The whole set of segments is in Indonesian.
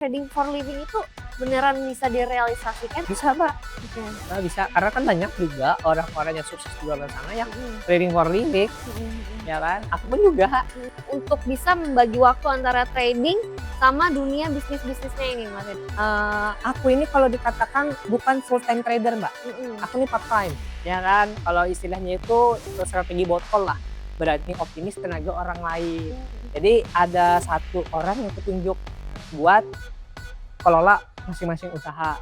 Trading for living itu beneran bisa direalisasikan? Bisa, Mbak. Oke. Bisa, karena kan banyak juga orang-orang yang sukses di luar sana yang Mhm. trading for living, Mhm mhm. ya kan? Aku pun juga. Untuk bisa membagi waktu antara trading sama dunia bisnis-bisnisnya ini, Mas Edi? Aku ini kalau dikatakan bukan full time trader, Mbak. Mhm. Aku ini part time, ya kan? Kalau istilahnya itu strategi botol lah, berarti optimis tenaga orang lain. Jadi ada satu orang yang petunjuk buat kelola masing-masing usaha.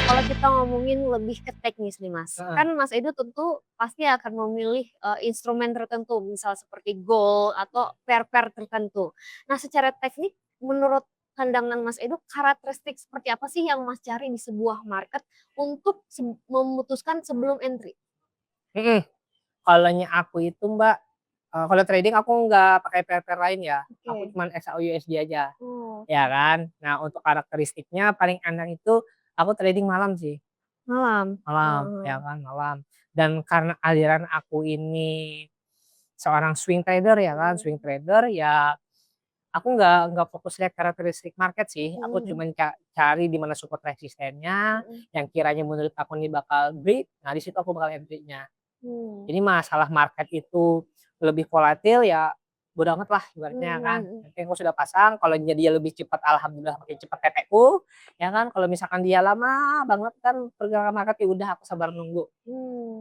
Kalau kita ngomongin lebih ke teknis nih, Mas. Heeh. Kan Mas Edo tentu pasti akan memilih, instrumen tertentu, misal seperti gold atau pair-pair tertentu. Nah, secara teknik menurut pandangan Mas Edo, karakteristik seperti apa sih yang Mas cari di sebuah market untuk memutuskan sebelum entry? Mhm. Kalaunya aku itu, Mbak, kalau trading aku nggak pakai pair-pair lain ya, aku Oke. cuman XAUUSD aja, Oh, ya kan. Nah, untuk karakteristiknya paling enak itu aku trading malam sih, malam? malam, Heeh. ya kan, malam. Dan karena aliran aku ini seorang swing trader ya kan, Mhm. swing trader ya aku nggak fokus lihat karakteristik market sih, aku Mhm cuman cari di mana support resistennya, mhm. yang kiranya menurut aku ini bakal break, nah di situ aku bakal entry-nya. Mmm. Jadi masalah market itu lebih volatil ya bodo amat lah ibaratnya Mmm, kan. mhm. Yang penting aku sudah pasang, kalau dia lebih cepat alhamdulillah makin cepat TP-ku, ya kan. Kalau misalkan dia lama banget kan pergerakan market, ya udah aku sabar nunggu.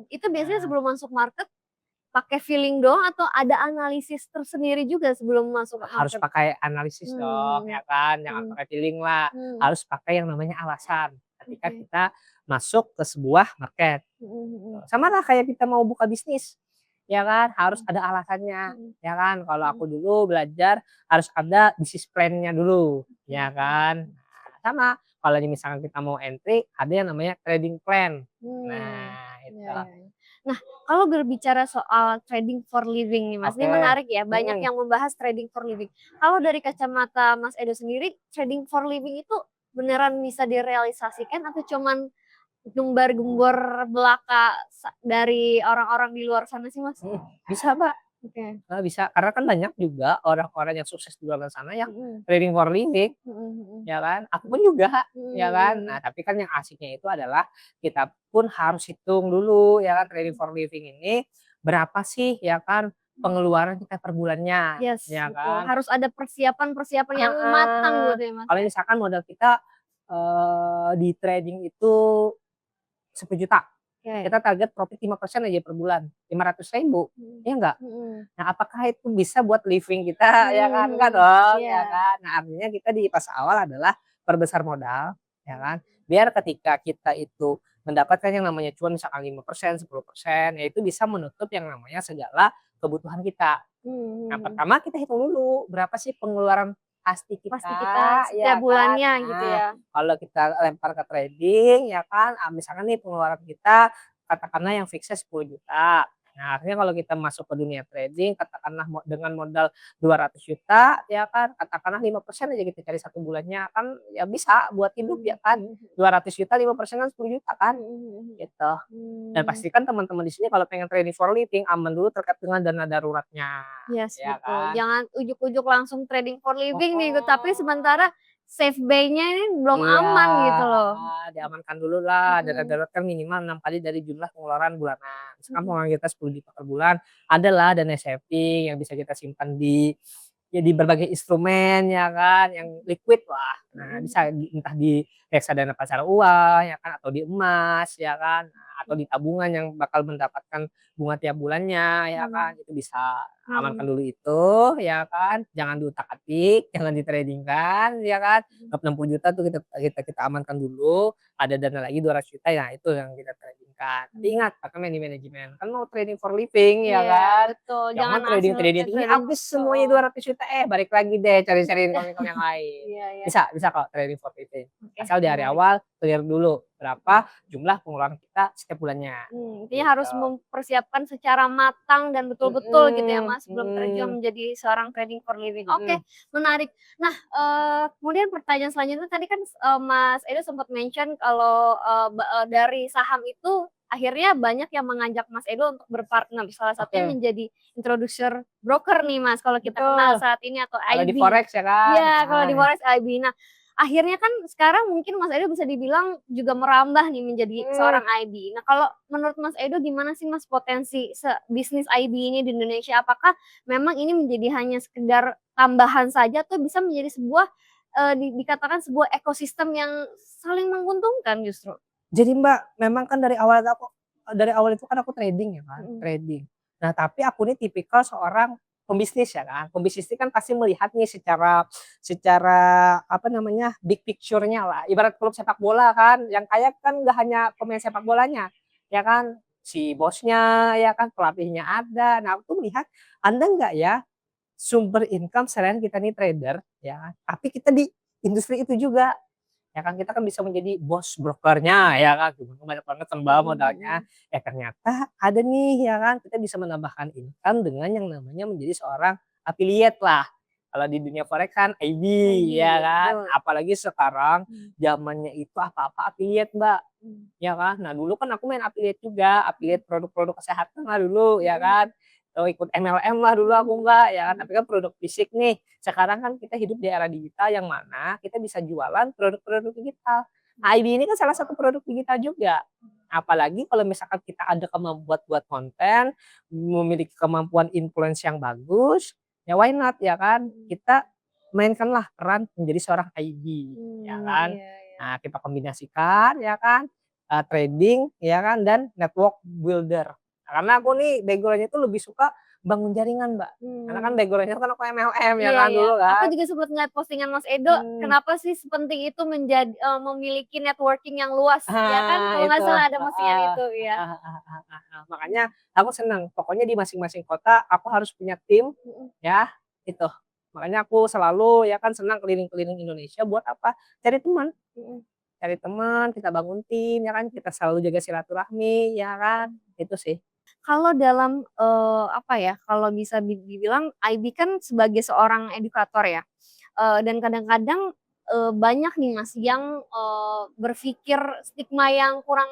Itu biasanya Nah, sebelum masuk market pakai feeling doang atau ada analisis tersendiri juga sebelum masuk harus market? pakai analisis dong, Mhm ya kan. Jangan mhm pakai feeling lah, mhm. harus pakai yang namanya alasan ketika Oke. kita masuk ke sebuah market. Mhm Gitu. mhm. Sama lah kayak kita mau buka bisnis, ya kan, harus Mhm ada alasannya, mhm ya kan. Kalau mhm. aku dulu belajar harus ada bisnis plan-nya dulu, Oke ya oke. kan. Nah, sama kalau misalkan kita mau entry ada yang namanya trading plan. Nah, Iya itu. iya iya. Nah, kalau berbicara soal trading for living nih Mas, ini Oke. menarik ya, banyak Mhm. yang membahas trading for living. Kalau dari kacamata Mas Edo sendiri, trading for living itu beneran bisa direalisasikan atau cuman gembar-gembor belaka dari orang-orang di luar sana sih, Mas? Mhm. Bisa, Mbak. Oke. Bisa, karena kan banyak juga orang-orang yang sukses di luar sana yang Mhm. trading for living. Mhm mhm. Ya kan? Aku pun juga, ya Mmm, kan? Nah, mhm. tapi kan yang asiknya itu adalah kita pun harus hitung dulu ya kan trading for living ini berapa sih ya kan pengeluaran kita per bulannya, Yes, ya betul. kan? Harus ada persiapan-persiapan yang matang Heeh. gitu ya, Mas, Kalau ya? misalkan modal kita, di trading itu 10 juta, Oke. kita target profit 5% aja per bulan, 500.000, Mhm. iya enggak? Mhm. Nah, apakah itu bisa buat living kita ya Mhm kan? Enggak mhm. dong, Iya. ya kan? Nah, artinya kita di pas awal adalah perbesar modal, ya kan? Biar ketika kita itu mendapatkan yang namanya cuan misalkan 5%, 10%, ya itu bisa menutup yang namanya segala kebutuhan kita. Mhm Nah, mhm. pertama kita hitung dulu berapa sih pengeluaran pasti Pasti kita, kita setiap ya kan? bulannya gitu Nah, ya? kalau kita lempar ke trading ya kan, misalkan nih pengeluaran kita katakanlah yang fix-nya 10 juta. Nah, artinya kalau kita masuk ke dunia trading katakanlah dengan modal 200 juta, ya kan, katakanlah 5% aja kita cari satu bulannya, kan ya bisa buat hidup Mmm, ya kan. mhm mhm. 200 juta 5% kan 10 juta kan, Mhm mhm gitu. Dan mhm. pastikan teman-teman di sini kalau pengen trading for living aman dulu terkait dengan dana daruratnya, Yes, ya betul. kan? Jangan ujuk-ujuk langsung trading for living nih, tapi Mhm. sementara safe buy-nya ini belum Iya, aman gitu loh. heeh, diamankan dulu lah, dana Mhm. darurat kan minimal 6 kali dari jumlah pengeluaran bulanan. Misalkan Mhm. pengeluaran kita 10 juta per bulan, adalah dana saving yang bisa kita simpan di ya di berbagai instrumen ya kan, yang liquid lah. Nah, Mhm. bisa entah di reksadana pasar uang ya kan, atau di emas ya kan, nah, atau di tabungan yang bakal mendapatkan bunga tiap bulannya ya kan, Mhm. itu bisa amankan Mhm. dulu itu ya kan, jangan diutak-atik, jangan di-trading-kan ya kan. Mhm. 60 juta tuh kita kita kita amankan dulu, ada dana lagi 200 juta ya itu yang kita trading-kan. Tapi Mhm. ingat pakai money management, kan mau trading for living ya Iya, kan. betul. Jangan Jangan asal trading-trading, "Ini trading habis semuanya heeh. 200 juta, balik lagi deh cari-cari income-income yang lain." Iya iya. Bisa bisa kok trading for living, Oke, asal di hari menarik. awal clear dulu. berapa jumlah pengeluaran kita setiap bulannya, Intinya harus gitu. mempersiapkan secara matang dan betul-betul gitu ya Mhm Mas, sebelum terjun mhm menjadi seorang trading for living. Oke, mhm. menarik. Nah, kemudian pertanyaan selanjutnya tadi kan, Mas Edo sempat mention kalau, dari saham itu akhirnya banyak yang mengajak Mas Edo untuk berpartner, salah satunya Oke, menjadi introducer broker nih Mas, kalau kita kenal betul. saat ini atau Kalau di IB. forex ya kan? Iya, kalau Nah, di forex IB. Nah, akhirnya kan sekarang mungkin Mas Edo bisa dibilang juga merambah nih menjadi mhm. seorang IB. Nah, kalau menurut Mas Edo gimana sih Mas potensi bisnis IB ini di Indonesia? Apakah memang ini menjadi hanya sekedar tambahan saja atau bisa menjadi sebuah, dikatakan sebuah ekosistem yang saling menguntungkan justru? Jadi Mbak, memang kan dari awal itu kan aku trading ya kan, Mhm, trading. Nah, tapi aku ini tipikal seorang pembisnis ya kan. Pembisnis ini kan pasti melihat nih secara secara apa namanya, big picture-nya lah. Ibarat klub sepak bola kan, yang kaya kan nggak hanya pemain sepak bolanya, ya kan, si bosnya, ya kan, pelatihnya ada. Nah, aku tuh melihat, ada nggak ya sumber income selain kita nih trader, ya kan, tapi kita di industri itu juga. Ya kan kita kan bisa menjadi bos brokernya ya kan, banyak banget tambah mhm modalnya. mhm. Ternyata ada nih ya kan, kita bisa menambahkan income dengan yang namanya menjadi seorang affiliate lah. Kalau di dunia forex kan IB IB, ya kan, betul. apalagi sekarang Mmm, zamannya itu apa-apa affiliate Mbak, mhm, ya kan. Nah dulu kan aku main affiliate juga, affiliate produk-produk kesehatan lah dulu ya mhm, kan. Atau ikut MLM lah dulu aku Mbak, ya kan, mhm, tapi kan produk fisik nih. Sekarang kan kita hidup di era digital yang mana kita bisa jualan produk-produk digital. Nah, IB ini kan salah satu produk digital juga. Apalagi kalau misalkan kita ada kemampuan buat konten, memiliki kemampuan influence yang bagus, ya why not ya kan? mhm. Kita mainkanlah peran menjadi seorang IB, ya kan. Iya iya. Nah, kita kombinasikan ya kan, trading ya kan dan network builder. Karena aku nih background-nya itu lebih suka bangun jaringan, Mbak. Karena kan Mmm. background-nya kan aku MLM ya Iya kan iya. dulu Aku kan. juga sempet ngeliat postingan Mas Edo, Mmm. kenapa sih sepenting itu memiliki networking yang luas, ya kan? Kalau Itu, nggak salah ada postingan heeh, itu, iya. Makanya aku senang, pokoknya di masing-masing kota aku harus punya tim, Mhm ya, itu. Makanya aku selalu ya kan senang keliling-keliling Indonesia buat apa, cari teman. mhm Cari teman, kita bangun tim ya kan, kita selalu jaga silaturahmi ya kan, mhm. itu sih. Kalau dalam, apa ya, kalau bisa dibilang IB kan sebagai seorang edukator ya, dan kadang-kadang, banyak nih Mas yang, berpikir stigma yang kurang,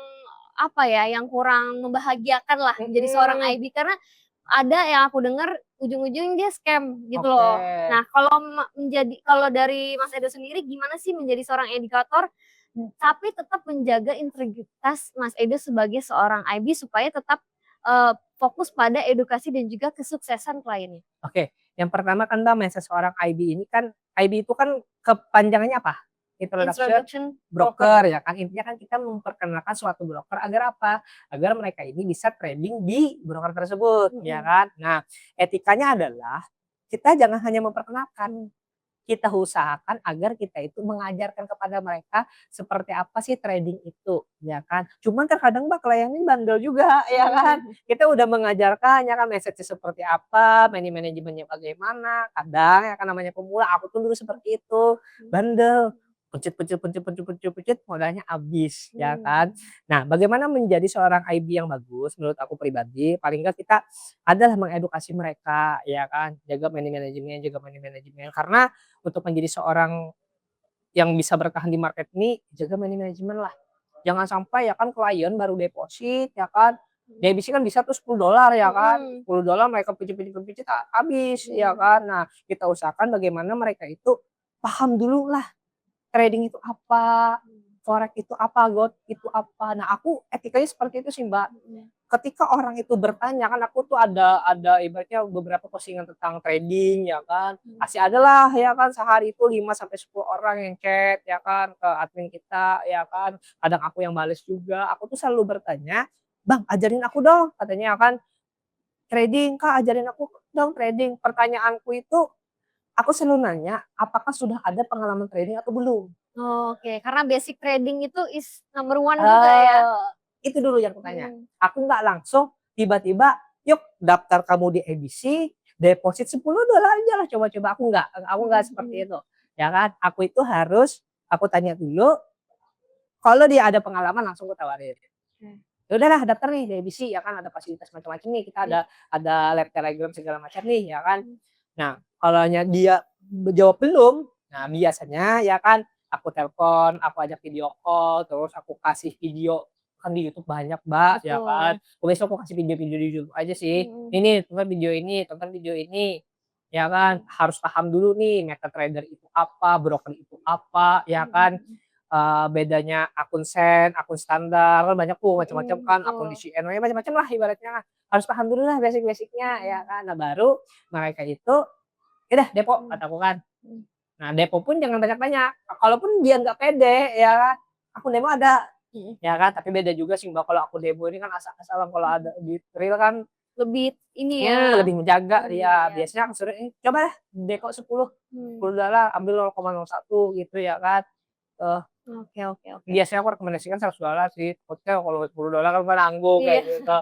apa ya, yang kurang membahagiakan lah menjadi seorang Mhm, IB karena ada yang aku dengar ujung-ujungnya dia scam gitu oke. loh. Nah kalau dari Mas Edo sendiri gimana sih menjadi seorang edukator, tapi tetap menjaga integritas Mas Edo sebagai seorang IB supaya tetap, fokus pada edukasi dan juga kesuksesan kliennya? Oke, yang pertama kan Mbak, seseorang IB ini kan, IB itu kan kepanjangannya apa? Introduction Introduction broker. Broker ya kan, intinya kan kita memperkenalkan suatu broker agar apa? Agar mereka ini bisa trading di broker tersebut, ya Mhm, kan. Nah, etikanya adalah kita jangan hanya memperkenalkan, kita usahakan agar kita itu mengajarkan kepada mereka seperti apa sih trading itu, ya kan. Cuman terkadang Mbak, kliennya bandel juga, ya kan. mhm, Kita udah mengajarkan ya kan message-nya seperti apa, manajemennya bagaimana, kadang ya kan namanya pemula, aku tuh dulu seperti itu, bandel, pencet, modalnya habis, ya kan. mmm, Nah, bagaimana menjadi seorang IB yang bagus menurut aku pribadi, paling nggak kita adalah mengedukasi mereka, ya kan, jaga money manajemen, karena untuk menjadi seorang yang bisa bertahan di market ini, jaga money management lah. Jangan sampai ya kan klien baru deposit ya kan, deposit kan bisa tuh $10 ya kan, mhm, $10 mereka picit, habis ya mhm, kan. Nah, kita usahakan bagaimana mereka itu paham dulu lah trading itu apa, mhm, forex itu apa, gold itu apa. Nah, aku etikanya seperti itu sih, Mbak. mhm, Ketika orang itu bertanya kan aku tuh ada ibaratnya beberapa postingan tentang trading ya kan, mhm, pasti adalah ya kan sehari itu 5 sampai 10 orang yang chat ya kan ke admin kita ya kan, kadang aku yang bales juga, aku tuh selalu bertanya, "Bang ajarin aku dong," katanya ya kan, "trading Kak, ajarin aku dong trading." Pertanyaanku itu aku selalu nanya, apakah sudah ada pengalaman trading atau belum? oke, karena basic trading itu is number one juga ya? Eee, itu dulu yang kutanya. Mhm, Aku nggak langsung tiba-tiba, "Yuk daftar kamu di edisi, deposit $10 aja lah coba-coba." Aku nggak mhm seperti mhm, itu, ya kan. Aku itu harus aku tanya dulu, Kalau dia ada pengalaman langsung gue tawarin. Oke. Ya udahlah daftar nih di IBC ya kan, ada fasilitas macam-macam nih, kita Iya. ada lab Telegram segala macam nih ya kan. Mmm. Nah, kalaunya dia jawab belum, nah biasanya ya kan aku telepon, aku ajak video call, terus aku kasih video, kan di YouTube banyak, Mbak, ya kan. Betul. Biasanya aku kasih video-video di YouTube aja sih, Mhm. "Ini tonton video ini," ya kan. Harus paham dulu nih MetaTrader itu apa, broker itu apa, ya Mhm kan. mhm. Bedanya akun Sen, akun standar, kan banyak tuh macam-macam Mhm, kan, akun betul. DCN, macam-macam lah ibaratnya. Harus paham dulu lah basic-basic-nya ya Mhm. kan. Nah baru mereka itu, "Ya udah depo," Mhm. kataku kan. Mhm. Nah depo pun jangan banyak-banyak, kalaupun dia nggak pede ya kan, akun demo ada, Mhm. ya kan. Tapi beda juga sih Mbak, kalau akun demo ini kan asal-asalan, kalau ada Mhm. di real kan, Lebih ini ya, lebih menjaga dia. iya. Biasanya aku suruh, "Coba deh deko 10, Mmm. $10 ambil 0,01," gitu ya kan. Eee Oke oke oke. Biasanya aku rekomendasikan $100 sih, takutnya kalau $10 kan gua nanggung Iya. kayak gitu.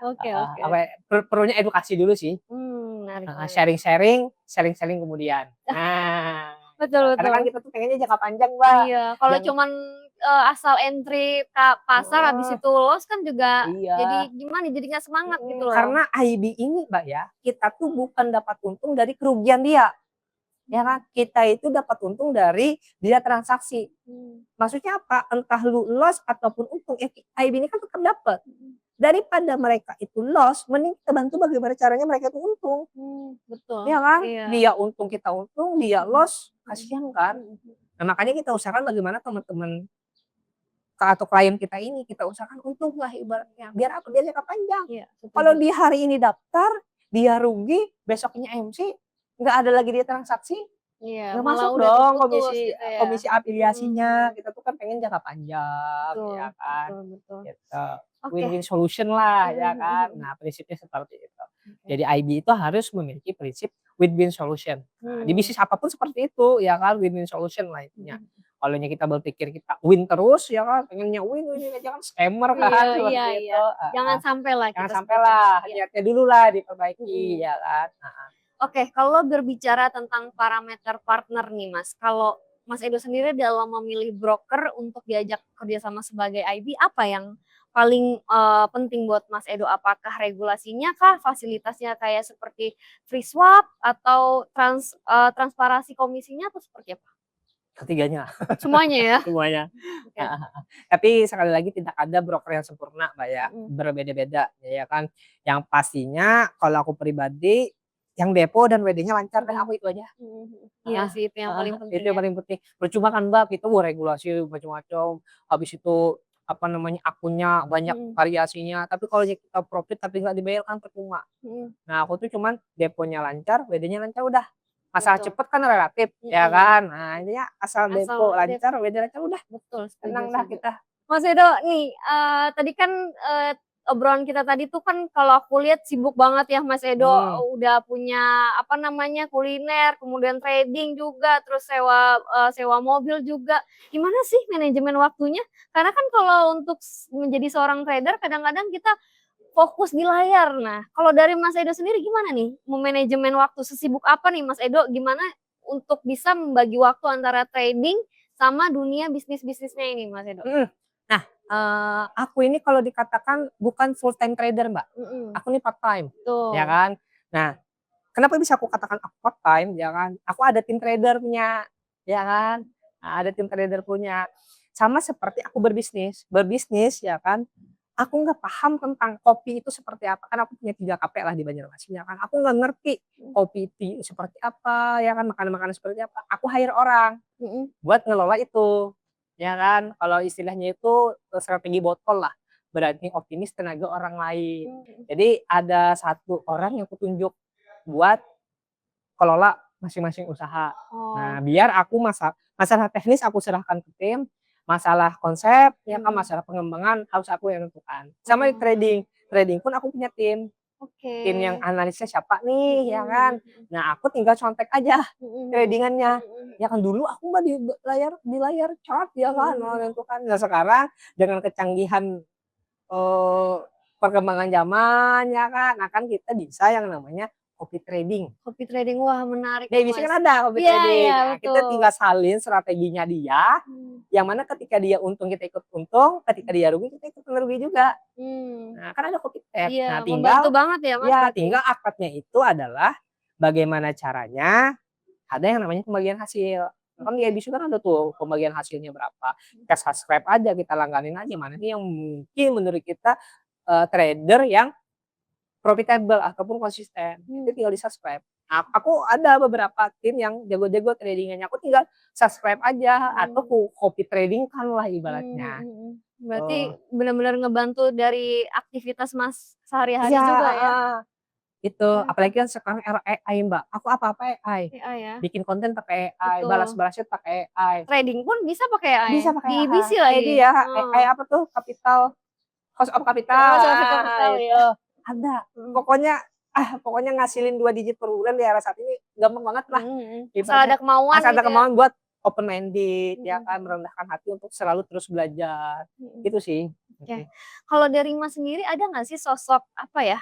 Oke Heeh, oke apa ya, oke. perlunya edukasi dulu sih. Menarik Heeh, banget. sharing-sharing kemudian. Nah, gitu. Betul Karena kan betul. kita tuh pengennya jangka panjang, Mbak. Iya, kalau Jangan cuman, asal entry pasar habis heeh, itu loss kan juga jadi iya, gimana, jadi nggak semangat gitu loh. karena IB ini, Mbak, ya, kita tuh bukan dapat untung dari kerugian dia, ya Mhm. kan. Kita itu dapat untung dari dia transaksi. Mmm. Maksudnya apa? Entah lu loss ataupun untung, IB ini kan tetap dapat. Mhm. Daripada mereka itu loss, mending kita bantu bagaimana caranya mereka itu untung, Betul. iya kan? Iya. Dia untung, kita untung, dia Mhm. loss, Mhm. kasihan kan? Mhm mhm. Nah, makanya kita usahakan bagaimana teman-teman atau klien kita ini, kita usahakan untung lah ibaratnya, biar apa? Biar jangka panjang. Iya, Kalau setuju. di hari ini daftar, dia rugi, besoknya MC, nggak ada lagi dia transaksi, Iya, nggak malah masuk udah dong terputus gitu ya. komisi Mhm afiliasinya. mhm. Kita tuh kan pengen jangka panjang, Betul ya kan? betul betul. Gitu. Oke. Win-win solution lah, Mhm ya mhm kan? mhm. Nah, prinsipnya seperti itu. Oke. Jadi IB itu harus memiliki prinsip win-win solution. Nah, di Mmm. bisnis apapun seperti itu, ya kan? Win-win solution lah intinya. Mhm. Kalaunya kita berpikir kita win terus, ya kan? Pengennya win aja kan scammer Iya kan, iya seperti iya. itu, Jangan heeh. sampailah Jangan kita seperti itu. sampailah, Iya. niatnya dulu lah diperbaiki, Mhm. ya kan? Heeh. Oke, kalau berbicara tentang parameter partner nih Mas, kalau Mas Edo sendiri dalam memilih broker untuk diajak kerjasama sebagai IB, apa yang paling, penting buat Mas Edo? Apakah regulasinya kah, fasilitasnya kayak seperti free swap atau transparansi komisinya atau seperti apa? Ketiganya. Semuanya ya? Semuanya, Oke. heeh heeh. Tapi sekali lagi tidak ada broker yang sempurna, Mbak, ya, Mhm. berbeda-beda, ya kan. Yang pastinya kalau aku pribadi, yang depo dan WD-nya lancar dah, Mhm. aku itu aja. Mhm mhm. Iya Heeh sih itu yang heeh, paling itu penting yang ya. paling penting. Percuma kan, Mbak, kita regulasi macam-macam, habis itu, apa namanya, akunnya banyak Mhm. variasinya, tapi kalau kita profit tapi nggak dibayar kan percuma. Mhm. Nah, aku tuh cuman deponya lancar, WD-nya lancar, udah. Masalah Betul. cepet kan relatif, ya Mhm. kan? Nah, intinya asal depo Asal lancar, WD lancar, udah betul, setuju tenang dah setuju. kita. Mas Edo nih, tadi kan, obrolan kita tadi tuh kan kalau aku lihat sibuk banget ya Mas Edo, Mhm. udah punya apa namanya, kuliner, kemudian trading juga, terus sewa, sewa mobil juga. Gimana sih manajemen waktunya? Karena kan kalau untuk menjadi seorang trader kadang-kadang kita fokus di layar. Nah, kalau dari Mas Edo sendiri gimana nih memanajemen waktu? Sesibuk apa nih Mas Edo? Gimana untuk bisa membagi waktu antara trading sama dunia bisnis-bisnisnya ini Mas Edo? Mhm. Nah, aku ini kalau dikatakan bukan full time trader, Mbak. Mhm, Aku ini part time, ya betul. kan. Nah, kenapa bisa aku katakan aku part time, ya kan, aku ada tim trader punya, ya kan. Nah, ada tim trader punya. Sama seperti aku berbisnis, ya kan, aku nggak paham tentang kopi itu seperti apa, kan aku punya 3 KP lah di Banjarmasin, ya kan. Aku nggak ngerti Mhm kopi itu seperti apa, ya kan, makanan-makanan seperti apa. Aku hire orang mhm buat ngelola itu, ya kan. Kalau istilahnya itu, strategi botol lah, berani optimis tenaga orang lain. mhm. Jadi ada satu orang yang kutunjuk buat kelola masing-masing usaha. Nah, Oh, biar aku masalah teknis aku serahkan ke tim, masalah konsep, ya kan, mhm. masalah pengembangan harus aku yang tentukan. Sama di Oh, trading, trading pun aku punya oke. tim yang analisnya siapa nih, ya Mhm kan. mhm mhm. Nah, aku tinggal contek aja Mhm mhm. trading-annya. Mhm mhm. Ya kan dulu aku mah di layar chart, ya Mhm kan, mhm. menentukan. Nah, sekarang dengan kecanggihan, eee, perkembangan zaman, ya kan, nah kan kita bisa yang namanya copy trading. Copy trading, wah menarik Di tuh ABC Mas. kan ada copy Iya trading. iya, Nah, kita betul. tinggal salin strateginya dia, yang mana ketika dia untung kita ikut untung, ketika dia rugi kita ikut rugi juga. Mmm, Nah, kan ada copy trade. iya, Nah, membantu tinggal banget ya Mas ya berarti? tinggal akadnya itu adalah bagaimana caranya ada yang namanya pembagian hasil. Kan di Oke. ABC kan ada tuh pembagian hasilnya berapa. Kita subscribe aja, kita langganin aja mana nih yang mungkin menurut kita, trader yang profitable ataupun konsisten, itu Mmm, tinggal di-subscribe. Aku ada beberapa tim yang jago-jago trading-nya, aku tinggal subscribe aja atau mmm. copy trading kan lah Mhm ibaratnya, mhm. Berarti tuh. benar-benar ngebantu dari aktivitas Mas Iya, sehari-hari juga ya? heeh, itu Oke oke. apalagi kan sekarang era AI, Mbak, aku apa-apa AI, AI ya? bikin konten pakai AI, Betul. balas-balasnya pakai AI, Trading pun bisa pakai AI? bisa pakai Di AI, EBC kayak lagi? dia AI Oh. apa tuh capital cost of capital, Heeh, Sofi Capital itu ya? ada. Mhm. Pokoknya ngasilin 2 digit per bulan di era saat ini gampang banget lah, Mhm mhm. Asal ibaratnya ada kemauan asal ada gitu ya? kemauan buat open minded Mhm ya kan, mhm. merendahkan hati untuk selalu terus belajar, Mhm. gitu sih. Oke. Mhm. Kalau dari Mas sendiri ada nggak sih sosok, apa ya,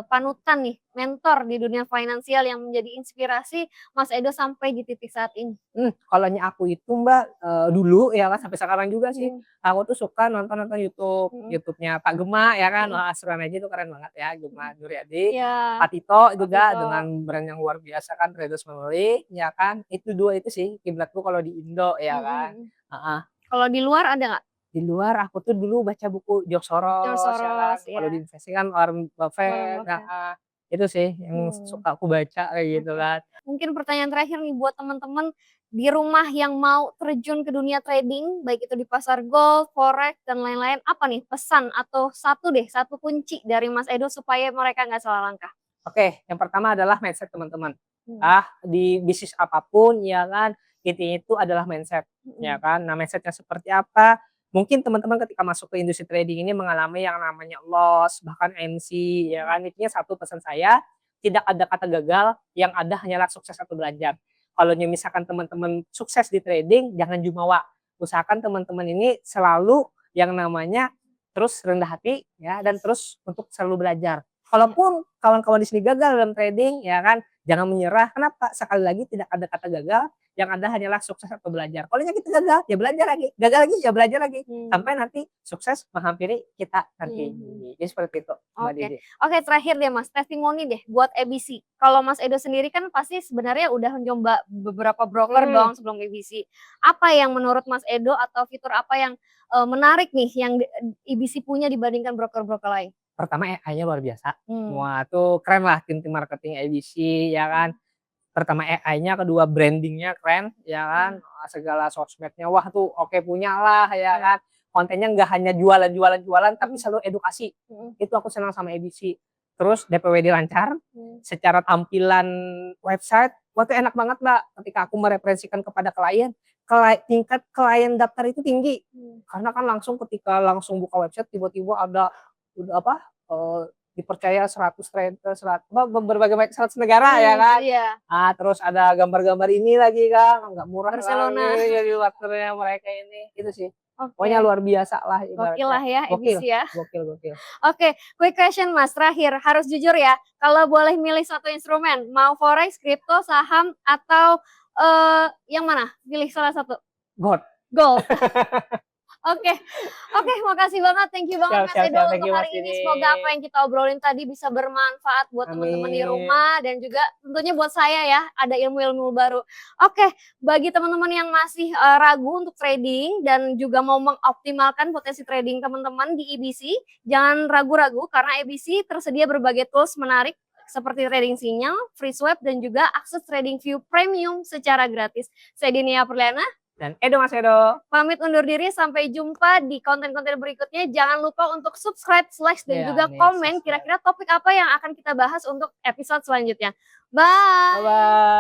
panutan nih, mentor di dunia finansial yang menjadi inspirasi Mas Edo sampai di titik saat ini? Kalaunya aku itu Mbak, dulu ya kan sampai sekarang juga sih, Mhm aku tuh suka nonton-nonton YouTube, mhm YouTube-nya Pak Gema ya kan, mhm wah Asuransi itu keren banget ya, mhm. Gema Nuryadi, Iya, Pak Tito Pak juga Tito. dengan brand yang luar biasa kan Traders Family ya kan, itu 2 itu sih kiblatku kalau di Indo ya Mhm kan, mhm. heeh. Kalau di luar ada nggak? Di luar aku tuh dulu baca buku George George Soros ya kan, Soros, kalau iya, di investasi kan Warren Warren Buffett, Buffett. heeh. Itu sih yang Mmm, suka aku baca kayak gitu oke. kan. Mungkin pertanyaan terakhir nih buat teman-teman di rumah yang mau terjun ke dunia trading, baik itu di pasar gold, forex, dan lain-lain, apa nih pesan atau satu deh, satu kunci dari Mas Edo supaya mereka nggak salah langkah? Oke, yang pertama adalah mindset teman-teman. Mmm, Di bisnis apapun ya kan, intinya itu adalah mindset, ya mhm, kan. Nah, mindset-nya seperti apa, mungkin teman-teman ketika masuk ke industri trading ini mengalami yang namanya loss, bahkan MC, ya mhm, kan. Intinya satu pesan saya, tidak ada kata gagal, yang ada hanyalah sukses atau belajar. Kalau misalkan teman-teman sukses di trading, jangan jumawa. Usahakan teman-teman ini selalu yang namanya terus rendah hati ya dan terus untuk selalu belajar. iya, Kalaupun kawan-kawan di sini gagal dalam trading ya kan, jangan menyerah. Kenapa? Sekali lagi tidak ada kata gagal, yang ada hanyalah sukses atau belajar. Kalaunya kita gagal, ya belajar lagi, gagal lagi, ya belajar lagi, mmm, sampai nanti sukses menghampiri kita nanti. mhm. Jadi seperti itu, Mbak Oke Didi. oke terakhir deh Mas, testimoni deh buat EBC. Kalau Mas Edo sendiri kan pasti sebenarnya udah nyoba beberapa broker Mmm, dong sebelum EBC. Apa yang menurut Mas Edo atau fitur apa yang, menarik nih yang EBC punya dibandingkan broker-broker lain? pertama AI-nya luar biasa. Mmm, Wah, tuh keren lah tim-tim marketing ABC ya kan. mhm Pertama AI-nya, kedua branding-nya keren ya kan, mhm, segala sosmednya wah tuh oke punya lah ya oke, kan. Kontennya nggak hanya jualan-jualan tapi mhm selalu edukasi. mhm Itu aku senang sama ABC. Terus DPWD lancar, mhm secara tampilan website, wah itu enak banget Mbak, ketika aku mereferensikan kepada klien, tingkat klien daftar itu tinggi. mhm, Karena kan ketika langsung buka website tiba-tiba ada udah apa, dipercaya 100 berbagai macam 100 negara ya kan. iya, Terus ada gambar-gambar ini lagi kan, nggak murah lagi Barcelona. jadi partnernya mereka ini, itu sih. Pokoknya Oke, luar biasa lah gokil ibaratnya, lah ya gokil EBC ya. gokil gokil. Oke, quick question Mas, terakhir harus jujur ya, kalau boleh milih satu instrumen, mau forex, kripto, saham, atau, yang mana? Pilih salah satu. God. Gold. Oke oke, makasih banget, thank you banget Siap Mas siap Edo siap, thank untuk you Mas hari ini. Didi. Semoga apa yang kita obrolin tadi bisa bermanfaat buat teman-teman di Amin. rumah dan juga tentunya buat saya ya, ada ilmu-ilmu baru. Oke, bagi teman-teman yang masih, ragu untuk trading dan juga mau mengoptimalkan potensi trading teman-teman di EBC, jangan ragu-ragu karena EBC tersedia berbagai tools menarik seperti trading sinyal, free swap, dan juga akses trading view premium secara gratis. Saya Dinia Perliana, Dan Edo Mas Edo. pamit undur diri, sampai jumpa di konten-konten berikutnya. Jangan lupa untuk subscribe, like, dan Iya juga nih komen subscribe. kira-kira topik apa yang akan kita bahas untuk episode selanjutnya. Bye! Bye-bye.